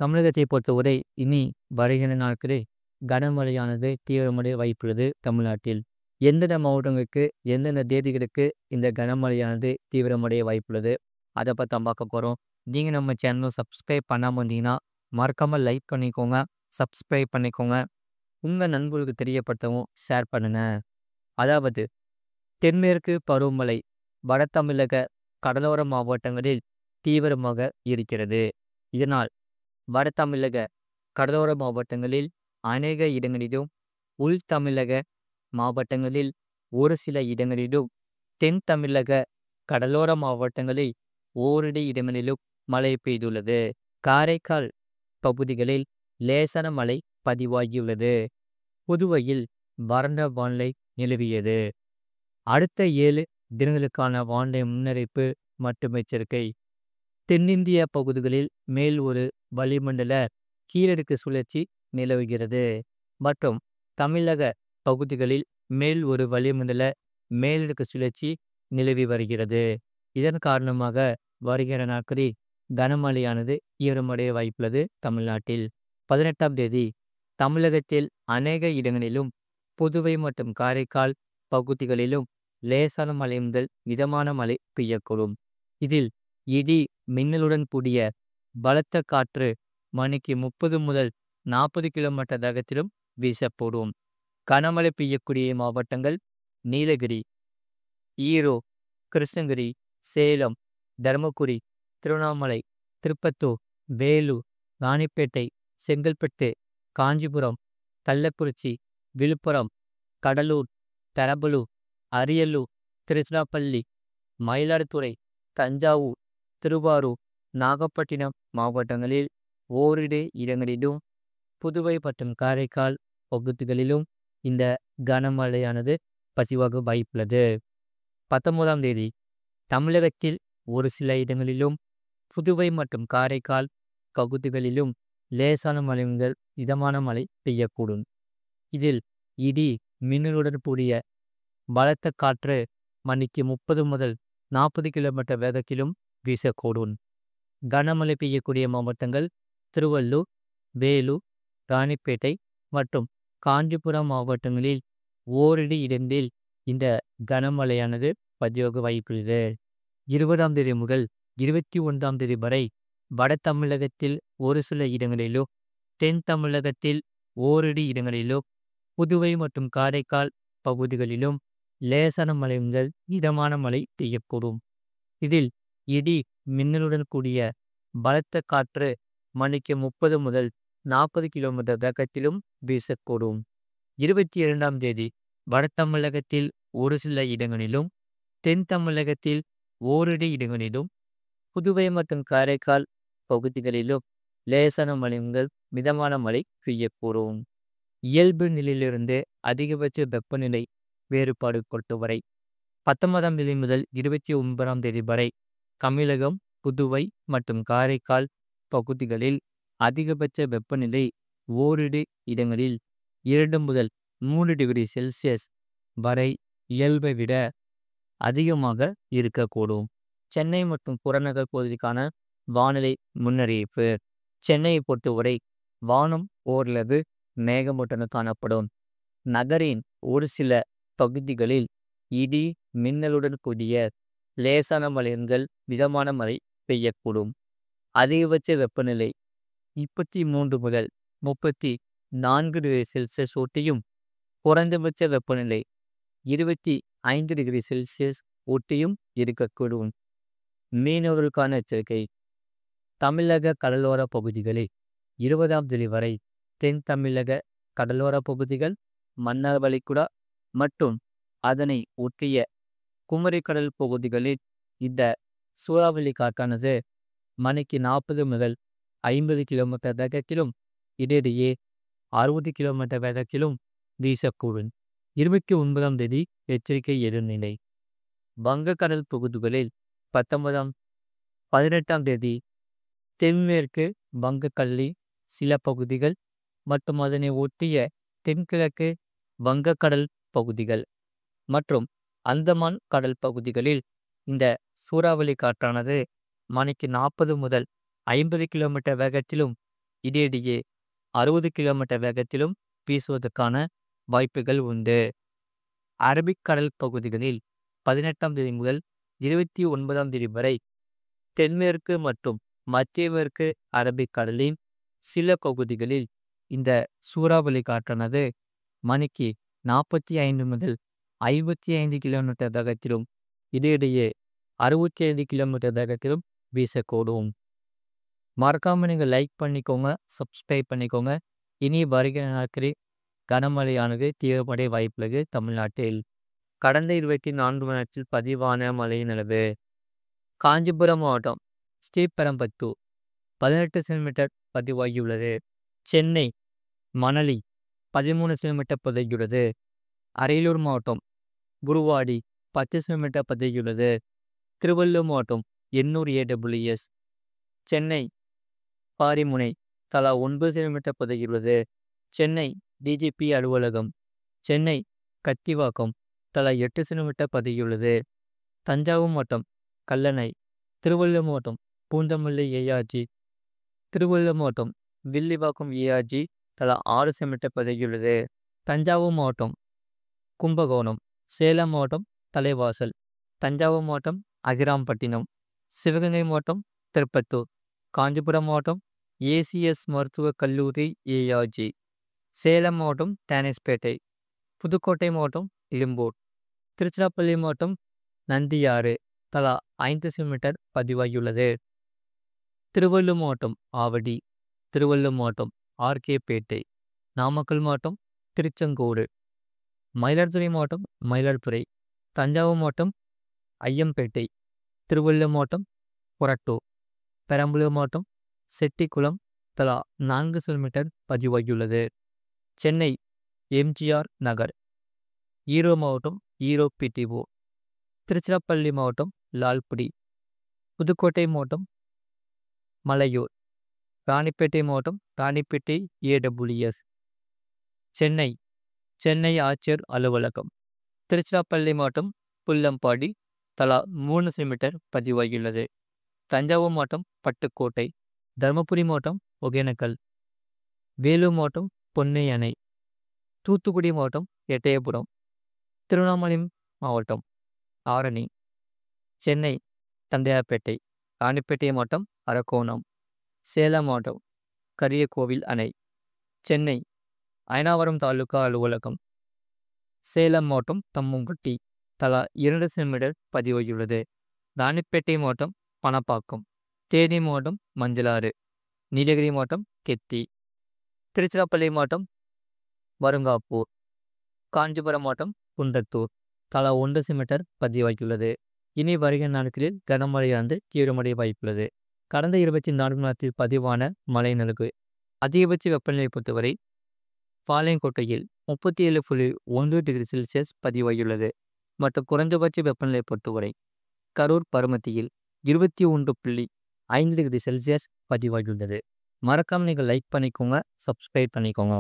தமிழகத்தை பொறுத்தவரை இனி வருகிற நாட்களில் கனமழையானது தீவிரமடைய வாய்ப்புள்ளது தமிழ்நாட்டில். எந்தெந்த மாவட்டங்களுக்கு எந்தெந்த தேதிகளுக்கு இந்த கனமழையானது தீவிரமடைய வாய்ப்புள்ளது அதை பற்றி தான் பார்க்க போகிறோம். நீங்கள் நம்ம சேனலை சப்ஸ்கிரைப் பண்ணாமல் இருந்தீங்கன்னா மறக்காமல் லைக் பண்ணிக்கோங்க, சப்ஸ்கிரைப் பண்ணிக்கோங்க. உங்கள் நண்பர்களுக்கு தெரியப்படுத்தவும் ஷேர் பண்ணுங்க. அதாவது தென்மேற்கு பருவமழை வட தமிழக கடலோர மாவட்டங்களில் தீவிரமாக இருக்கிறது. இதனால் வட தமிழக கடலோர மாவட்டங்களில் அநேக இடங்களிலும், உள் தமிழக மாவட்டங்களில் ஒரு சில இடங்களிலும், தென் தமிழக கடலோர மாவட்டங்களில் ஓரிரு இடங்களிலும் மழை பெய்துள்ளது. காரைக்கால் பகுதிகளில் லேசான மழை பதிவாகியுள்ளது. புதுவையில் வறண்ட வானிலை நிலவியது. அடுத்த 7 தினங்களுக்கான வானிலை முன்னறிவிப்பு மற்றும் எச்சரிக்கை. தென்னிந்திய பகுதிகளில் மேல் ஒரு வளிமண்டல கீழடுக்கு சுழற்சி நிலவுகிறது மற்றும் தமிழக பகுதிகளில் மேல் ஒரு வளிமண்டல மேலடுக்கு சுழற்சி நிலவி வருகிறது. இதன் காரணமாக வருகிற நாட்களில் கனமழையானது தீவிரமடைய வாய்ப்புள்ளது தமிழ்நாட்டில். 18ஆம் தேதி தமிழகத்தில் அநேக இடங்களிலும், புதுவை மற்றும் காரைக்கால் பகுதிகளிலும் லேசான மழை முதல் மிதமான மழை பெய்யக்கூடும். இதில் இடி மின்னலுடன் கூடிய பலத்த காற்று மணிக்கு 30 முதல் 40 கிலோமீட்டர் வேகத்திலும் வீசக்கூடும். கனமழை பெய்யக்கூடிய மாவட்டங்கள் நீலகிரி, ஈரோடு, கிருஷ்ணகிரி, சேலம், தருமபுரி, திருவண்ணாமலை, திருப்பத்தூர், வேலூர், ராணிப்பேட்டை, செங்கல்பட்டு, காஞ்சிபுரம், கள்ளக்குறிச்சி, விழுப்புரம், கடலூர், பெரம்பலூர், அரியலூர், திருச்சிராப்பள்ளி, மயிலாடுதுறை, தஞ்சாவூர், திருவாரூர், நாகப்பட்டினம் மாவட்டங்களில் ஓரிரு இடங்களிலும், புதுவை மற்றும் காரைக்கால் பகுதிகளிலும் இந்த கனமழையானது பதிவாக வாய்ப்புள்ளது. 19ஆம் தேதி தமிழகத்தில் ஒரு சில இடங்களிலும், புதுவை மற்றும் காரைக்கால் பகுதிகளிலும் லேசான மழை முதல் மிதமான மழை பெய்யக்கூடும். இதில் இடி மின்னலுடன் கூடிய பலத்த காற்று மணிக்கு 30 முதல் 40 கிலோமீட்டர் வேகத்திலும் வீசக்கூடும். கனமழை பெய்யக்கூடிய மாவட்டங்கள் திருவள்ளூர், வேலூர், ராணிப்பேட்டை மற்றும் காஞ்சிபுரம் மாவட்டங்களில் ஓரிரு இடங்களில் இந்த கனமழையானது பதிவாக வாய்ப்புள்ளது. 20ஆம் தேதி முதல் 21ஆம் தேதி வரை வட தமிழகத்தில் ஒரு சில இடங்களிலும், தென் தமிழகத்தில் ஓரிரு இடங்களிலும், புதுவை மற்றும் காரைக்கால் பகுதிகளிலும் லேசான மழை முதல் மிதமான மழை பெய்யக்கூடும். இதில் இடி மின்னலுடன் கூடிய பலத்த காற்று மணிக்கு 30 முதல் 40 கிலோமீட்டர் வேகத்திலும் வீசக்கூடும். 22ஆம் தேதி வட தமிழகத்தில் ஒரு சில இடங்களிலும், தென் தமிழகத்தில் ஓரிரு இடங்களிலும், புதுவை மற்றும் காரைக்கால் பகுதிகளிலும் லேசான மழை முதல் மிதமான மழை பெய்யக்கூடும். இயல்பு நிலையிலிருந்து அதிகபட்ச வெப்பநிலை வேறுபாடு பொறுத்தவரை 19ஆம் தேதி முதல் 29ஆம் தேதி வரை தமிழகம், புதுவை மற்றும் காரைக்கால் பகுதிகளில் அதிகபட்ச வெப்பநிலை ஓரிரு இடங்களில் 2 முதல் 3 டிகிரி செல்சியஸ் வரை இயல்பை விட அதிகமாக இருக்கக்கூடும். சென்னை மற்றும் புறநகர் பகுதிக்கான வானிலை முன்னறிவிப்பு. சென்னையை பொறுத்தவரை வானம் ஓரளவு மேகமூட்டத்துடன் காணப்படும். நகரின் ஒரு சில பகுதிகளில் இடி மின்னலுடன் கூடிய லேசான மழை முதல் மிதமான மழை பெய்யக்கூடும். அதிகபட்ச வெப்பநிலை 33 முதல் 34 டிகிரி செல்சியஸ் ஒட்டியும், குறைந்தபட்ச வெப்பநிலை 25 டிகிரி செல்சியஸ் ஒட்டியும் இருக்கக்கூடும். மீனவர்களுக்கான எச்சரிக்கை. தமிழக கடலோர பகுதிகளில் 20ஆம் தேதி வரை தென் தமிழக கடலோர பகுதிகள், மன்னார் வளைகுடா மற்றும் அதனை ஒட்டிய குமரிக்கடல் பகுதிகளில் இந்த சூறாவளி காற்றானது மணிக்கு 40 முதல் 50 கிலோமீட்டர் வேகத்திலும், இடையிடையே 60 கிலோமீட்டர் வேகத்திலும் வீசக்கூடும். 29ஆம் தேதி எச்சரிக்கை எதிர்நிலை. வங்கக்கடல் பகுதிகளில் 18ஆம் தேதி தென்மேற்கு வங்கக்கடலின் சில பகுதிகள் மற்றும் அதனை ஒட்டிய தென்கிழக்கு வங்கக்கடல் பகுதிகள் மற்றும் அந்தமான் கடல் பகுதிகளில் இந்த சூறாவளி காற்றானது மணிக்கு 40 முதல் 50 கிலோமீட்டர் வேகத்திலும், இடையிடையே 60 கிலோமீட்டர் வேகத்திலும் வீசுவதற்கான வாய்ப்புகள் உண்டு. அரபிக்கடல் பகுதிகளில் 18ஆம் தேதி முதல் 29ஆம் தேதி வரை தென்மேற்கு மற்றும் மத்திய மேற்கு அரபிக்கடலின் சில பகுதிகளில் இந்த சூறாவளி காற்றானது மணிக்கு 45 முதல் 55 கிலோமீட்டர் வேகத்திலும் இடையிடையே 65 கிலோமீட்டர் வேகத்திலும் வீசக்கூடும். மறக்காம நீங்கள் லைக் பண்ணிக்கோங்க, சப்ஸ்கிரைப் பண்ணிக்கோங்க. இனி வருகிற நாட்களில் கனமழையானது தீவிரமடைய வாய்ப்புள்ளது தமிழ்நாட்டில். கடந்த 24 மணி நேரத்தில் பதிவான மழையின் அளவு: காஞ்சிபுரம் மாவட்டம் ஸ்ரீபெரும்புதூர் 18 சென்டிமீட்டர் பதிவாகியுள்ளது. சென்னை மணலி 13 சென்டிமீட்டர் பதிவாகியுள்ளது. அரியலூர் மாவட்டம் குருவாடி 10 சென்டிமீட்டர் பதிவாகியுள்ளது. திருவள்ளூர் மாவட்டம் எண்ணூர் AWS. சென்னை பாரிமுனை தலா 9 சென்டிமீட்டர் பதிவாகியுள்ளது. சென்னை DGP அலுவலகம், சென்னை கத்திவாக்கம் தலா 8 சென்டிமீட்டர் பதிவாகியுள்ளது. தஞ்சாவூர் மாவட்டம் கல்லணை, திருவள்ளூர் மாவட்டம் பூந்தமல்லி ARG, திருவள்ளூர் மாவட்டம் வில்லிவாக்கம் ARG தலா 6 சென்டிமீட்டர் பதிவாகியுள்ளது. தஞ்சாவூர் மாவட்டம் கும்பகோணம், சேலம் மாவட்டம் தலைவாசல், தஞ்சாவூர் மாவட்டம் அகிராம்பட்டினம், சிவகங்கை மாவட்டம் திருப்பத்தூர், காஞ்சிபுரம் மாவட்டம் ACS மருத்துவக் கல்லூரி ARG, சேலம் மாவட்டம் டேனிஸ்பேட்டை, புதுக்கோட்டை மாவட்டம் எழும்பூர், திருச்சிராப்பள்ளி மாவட்டம் நந்தியாறு தலா 5 சென்டிமீட்டர் பதிவாகியுள்ளது. திருவள்ளூர் மாவட்டம் ஆவடி, திருவள்ளூர் மாவட்டம் RKபேட்டை, நாமக்கல் மாவட்டம் திருச்செங்கோடு, மயிலாடுதுறை மாவட்டம் மயிலாடுதுறை, தஞ்சாவூர் மாவட்டம் ஐயம்பேட்டை, திருவள்ளூர் மாவட்டம் கொரட்டூர், பெரம்பலூர் மாவட்டம் செட்டிக்குளம் தலா 4 சென்டிமீட்டர் பதிவாகியுள்ளது. சென்னை MGR நகர், ஈரோடு மாவட்டம் ஈரோடு PTO, திருச்சிராப்பள்ளி மாவட்டம் லால்குடி, புதுக்கோட்டை மாவட்டம் மலையூர், ராணிப்பேட்டை மாவட்டம் ராணிப்பேட்டை AWS. சென்னை சென்னை ஆட்சியர் அலுவலகம், திருச்சிராப்பள்ளி மாவட்டம் புல்லம்பாடி தலா 3 சென்டிமீட்டர் பதிவாகியுள்ளது. தஞ்சாவூர் மாவட்டம் பட்டுக்கோட்டை, தருமபுரி மாவட்டம் ஒகேனக்கல், வேலூர் மாவட்டம் பொன்னை அணை, தூத்துக்குடி மாவட்டம் எட்டயபுரம், திருவண்ணாமலை மாவட்டம் ஆரணி, சென்னை தண்டையார்பேட்டை, ராணிப்பேட்டை மாவட்டம் அரக்கோணம், சேலம் மாவட்டம் கரியக்கோவில் அணை, சென்னை அயனாவரம் தாலுகா அலுவலகம், சேலம் மாவட்டம் தம்மம்பட்டி தலா 2 சென்டிமீட்டர் பதிவாகியுள்ளது. ராணிப்பேட்டை மாவட்டம் பணப்பாக்கம், தேனி மாவட்டம் மஞ்சளாறு, நீலகிரி மாவட்டம் கெத்தி, திருச்சிராப்பள்ளி மாவட்டம் வருங்காப்பூர், காஞ்சிபுரம் மாவட்டம் குன்றத்தூர் தலா 1 சென்டிமீட்டர் பதிவாகியுள்ளது. இனி வருகிற நாட்களில் கனமழையானது தீவிரமடைய வாய்ப்புள்ளது. கடந்த 24 மணி நேரத்தில் பதிவான மழையின் அளவு: அதிகபட்ச வெப்பநிலை பொறுத்தவரை பாளையங்கோட்டையில் 37.1 டிகிரி செல்சியஸ் பதிவாகியுள்ளது மற்றும் குறைந்தபட்ச வெப்பநிலை பொறுத்தவரை கரூர் பருமத்தியில் 21.5 டிகிரி செல்சியஸ் பதிவாகியுள்ளது. மறக்காம நீங்கள் லைக் பண்ணிக்கோங்க, சப்ஸ்கிரைப் பண்ணிக்கோங்க.